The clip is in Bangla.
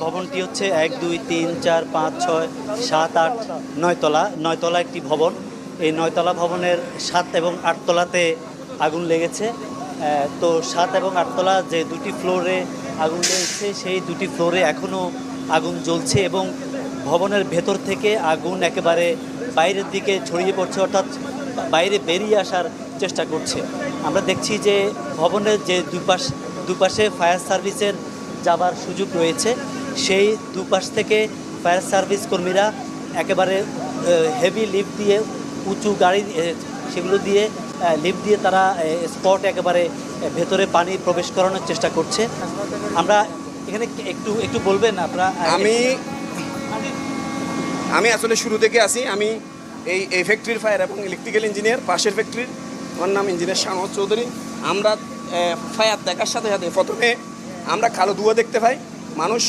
ভবনটি হচ্ছে 1 2 3 4 5 6 7 8 9 তলা একটি ভবন। এই 9 তলা ভবনের 7 এবং 8 তলাতে আগুন লেগেছে। তো 7 এবং 8 তলা যে দুটি ফ্লোরে আগুন লেগেছে সেই দুটি ফ্লোরে এখনও আগুন জ্বলছে এবং ভবনের ভেতর থেকে আগুন একেবারে বাইরের দিকে ছড়িয়ে পড়ছে, অর্থাৎ বাইরে বেরিয়ে আসার চেষ্টা করছে। আমরা দেখছি যে ভবনের যে দুপাশে ফায়ার সার্ভিসের যাবার সুযোগ রয়েছে, সেই দুপাশ থেকে ফায়ার সার্ভিস কর্মীরা একেবারে হেভি লিফট দিয়ে, উঁচু গাড়ি সেগুলো দিয়ে লিফট দিয়ে তারা স্পট একেবারে ভেতরে পানি প্রবেশ করানোর চেষ্টা করছে। আমরা এখানে একটু বলবেন আপনারা? আমি আসলে শুরু থেকে আসি। আমি এই ফ্যাক্টরির ফায়ার এবং ইলেকট্রিক্যাল ইঞ্জিনিয়ার, পাশের ফ্যাক্টরির। আমার নাম ইঞ্জিনিয়ার শাহনওয়াজ চৌধুরী। আমরা ফায়ার দেখার সাথে সাথে প্রথমে আমরা কালো ধোঁয়া দেখতে পাই, মানুষ